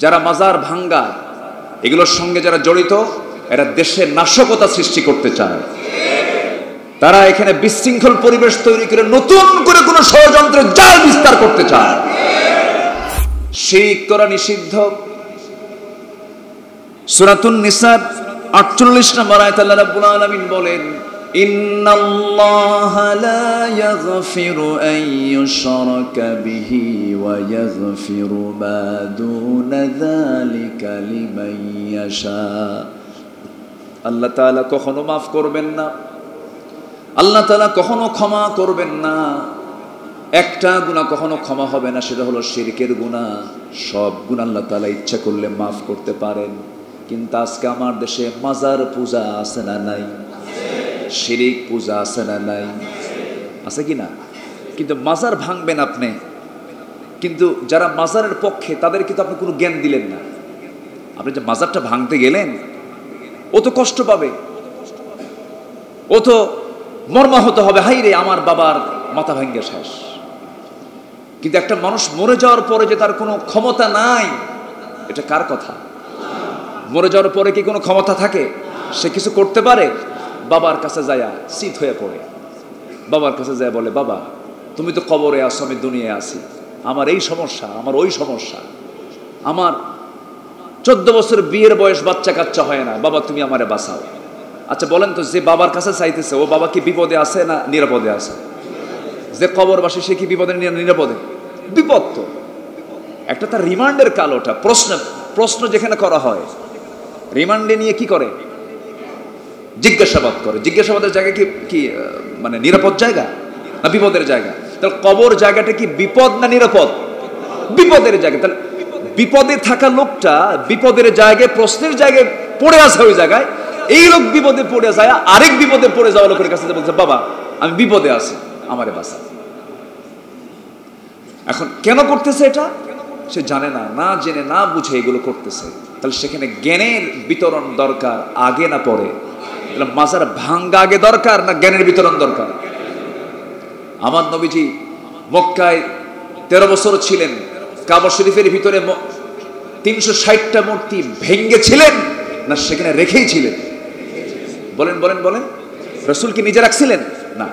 যারা মাজার ভাঙ্গায় এগুলোর সঙ্গে যারা জড়িত, এরা দেশে নাশকতা সৃষ্টি করতে চায়। তারা এখানে বিশৃঙ্খল পরিবেশ তৈরি করে নতুন করে কোনো ষড়যন্ত্রের জাল বিস্তার করতে চায়। শিরক করা নিষিদ্ধ। সূরাতুন নিসার ৪৮ নম্বর আয়াতে আল্লাহ রাব্বুল আলামিন বলেন, ইন্নাল্লাহা লা ইয়াগফিরু আন ইউশরাকা বিহি ওয়া ইয়াগফিরু মা দুনা যালিকা লিমান ইয়াশা। আল্লাহ তাআলা কখনো মাফ করবেন না, আল্লাহ তাআলা কখনো ক্ষমা করবেন না। একটা গুনাহ কখনো ক্ষমা হবে না, সেটা হলো শিরকের গুনাহ। সব গুনাহ আল্লাহ তাআলা ইচ্ছা করলে মাফ করতে পারেন। কিন্তু আজকে আমার দেশে মাজার পূজা আছে না নাই? শিরিক পূজা আছে না নাই? আছে কি না? কিন্তু মাজার ভাঙবেন আপনি, কিন্তু যারা মাজারের পক্ষে তাদেরকে তো আপনি কোনো জ্ঞান দিলেন না। আপনি যে মাজারটা ভাঙতে গেলেন, ও তো কষ্ট পাবে, ও তো মর্মাহত হবে, হাই রে আমার বাবার মাথা ভাঙ্গে শেষ। কিন্তু একটা মানুষ মরে যাওয়ার পরে যে তার কোনো ক্ষমতা নাই, এটা কার কথা? মরে যাওয়ার পরে কি কোনো ক্ষমতা থাকে? সে কিছু করতে পারে? বাবার কাছে যায় শীত হয়ে পড়ে, বাবার কাছে যায় বলে, বাবা তুমি তো কবরে আসো, আমি দুনিয়ায় আছি, আমার এই সমস্যা, আমার ওই সমস্যা, আমার 14 বছর বিয়ের বয়স, বাচ্চা কাচ্চা হয় না, বাবা তুমি আমারে বাঁচাও। আচ্ছা বলেন তো, যে বাবার কাছে চাইতেছে ও বাবা কি বিপদে আছে না নিরাপদে আছে? যে কবরবাসী সে কি বিপদে নিরাপদে? বিপদ তো। একটা তার রিমান্ডের কাল, ওটা প্রশ্ন যেখানে করা হয়, রিমান্ডে নিয়ে কি করে? জিজ্ঞাসাবাদ করে। জিজ্ঞাসাবাদের জায়গা কি মানে নিরাপদ জায়গা না বিপদের জায়গা? তাহলে কবর জায়গাটা কি বিপদ না নিরাপদ? বিপদের জায়গা। তাহলে বিপদে থাকা লোকটা বিপদের জায়গায়, প্রশ্নের জায়গায় পড়ে আসে, ওই জায়গায় এই লোক বিপদে পড়ে যায়, আরেক বিপদে পড়ে যাওয়া লোকের কাছে বলছে, বাবা আমি বিপদে আছি, আমারে বাঁচা। এখন কেন করতেছে এটা? সে জানে না, না জেনে না বুঝে এগুলো করতেছে। তাহলে সেখানে জ্ঞানের বিতরণ দরকার আগে না পরে? মাজার ভাঙ্গা আগে দরকার না জ্ঞানের বিতরণ দরকার? আমার নবীজি মক্কায় 13 বছর ছিলেন, কাবা শরীফের ভিতরে 360টা মূর্তি ভেঙ্গেছিলেন না সেখানে রেখেই ছিলেন? বলেন বলেন বলেন। রাসূল কি নিজে রাখছিলেন? না।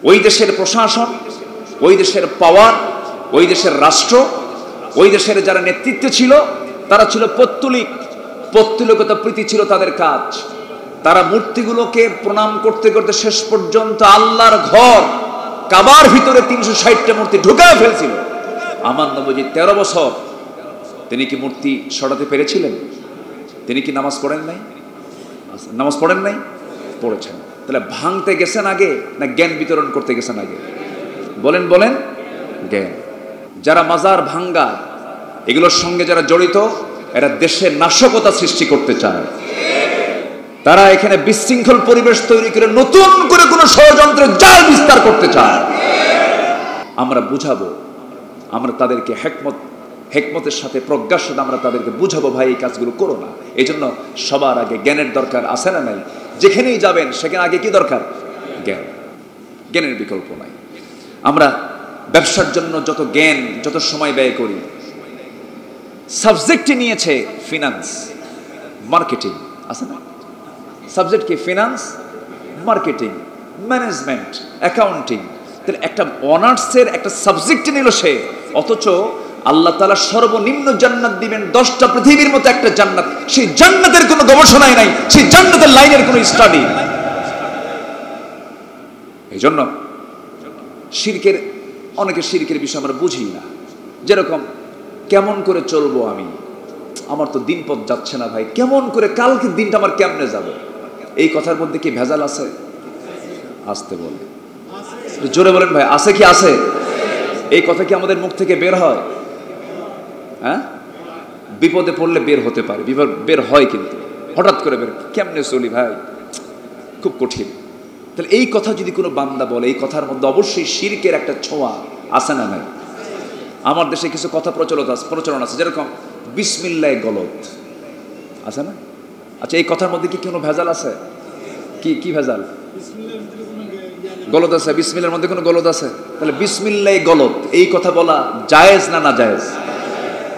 ওই দেশের প্রশাসন, ওই দেশের পাওয়ার, ওই দেশের রাষ্ট্র, ওই দেশের যারা নেতৃত্ব ছিল, তারা ছিল পৌত্তলিকতা প্রীতি ছিল তাদের কাজ। তারা মূর্তিগুলোকে প্রণাম করতে করতে শেষ পর্যন্ত আল্লাহর ঘর কাবার ভিতরে 360টা মূর্তি ঢুকায় ফেলছিল। আমার নবীজি 13 বছর তিনি কি মূর্তি সরাতে পেরেছিলেন? তিনি কি নামাজ পড়েন নাই? নামাজ পড়েন নাই? পড়েছেন। তাহলে ভাঙতে গেছেন আগে না জ্ঞান বিতরণ করতে গেছেন আগে? বলেন বলেন। জ্ঞান। যারা মাজার ভাঙ্গায় এগুলোর সঙ্গে যারা জড়িত, এরা দেশে নাশকতা সৃষ্টি করতে চায়। তারা এখানে বিশৃঙ্খল পরিবেশ তৈরি করে নতুন করে কোনো ষড়যন্ত্রের জাল বিস্তার করতে চায়। আমরা বুঝাবো, আমরা তাদেরকে হেকমতের সাথে, প্রজ্ঞার সাথে আমরা তাদেরকে বুঝাবো, ভাই এই কাজগুলো করো না। এই জন্য সবার আগে জ্ঞানের দরকার আছে না নাই? যেখানেই যাবেন সেখানে আগে কি দরকার? জ্ঞান। জ্ঞানের বিকল্প নাই। আমরা ব্যবসার জন্য যত জ্ঞান, যত সময় ব্যয় করি, সাবজেক্টে নিয়েছে ফিনান্স, মার্কেটিং, আছে না? সাবজেক্ট কি? Finance, marketing, management, accounting. তাহলে একটা অনার্সের একটা সাবজেক্টে নিল সে, অথচ আল্লাহ তাআলা সর্বনিম্ন জান্নাত দিবেন 10টা পৃথিবীর মতো একটা জান্নাত। সেই জান্নাতের কোনো গবেষণাই নাই, সেই জান্নাতের লাইনের কোনো স্টাডি। এই জন্য শিরকের, অনেকে শিরকের বিষয় আমরা বুঝি না। যেরকম কেমন করে চলবো আমি, আমার তো দিনপথ যাচ্ছে না ভাই, কেমন করে কালকের দিনটা আমার কেমনে যাবে? এই কথার মধ্যে কি ভেজাল আছে? আসতে বলে, জোরে বলেন ভাই, আছে কি? আছে। এই কথা কি আমাদের মুখ থেকে বের হয়? হ্যাঁ, বিপদে পড়লে বের হতে পারে, বিপদ বের হয়, কিন্তু হঠাৎ করে বের কেমনে চলি ভাই, খুব কঠিন। তাহলে এই কথা যদি কোনো বান্দা বলে, এই কথার মধ্যে অবশ্যই শিরকের একটা ছোঁয়া আছে না নাই? আমার দেশে কিছু কথা প্রচলন আছে, যেরকম বিসমিল্লাহ গলত, আছে না? আচ্ছা, এই কথার মধ্যে কি কোনো ভেজাল আছে? কি ভেজাল? গলত আছে? বিসমিল্লাহর মধ্যে কোনো গলত আছে? তাহলে বিসমিল্লাহ গলত, এই কথা বলা জায়েজ না না জায়েজ?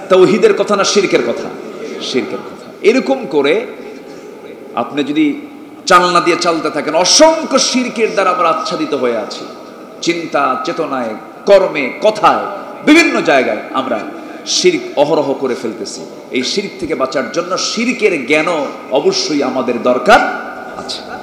তাওহীদের কথা না শিরকের কথা? শিরকের কথা। এরকম করে আপনি যদি চালনা দিয়ে চালতে থাকেন, অসংখ্য শিরকের দ্বারা আমরা আচ্ছাদিত হয়ে আছি। চিন্তা চেতনায়, কর্মে, কথায়, বিভিন্ন জায়গায় আমরা শিরক অহরহ করে ফেলতেছি। এই শিরক থেকে বাঁচার জন্য শিরকের জ্ঞানও অবশ্যই আমাদের দরকার আছে।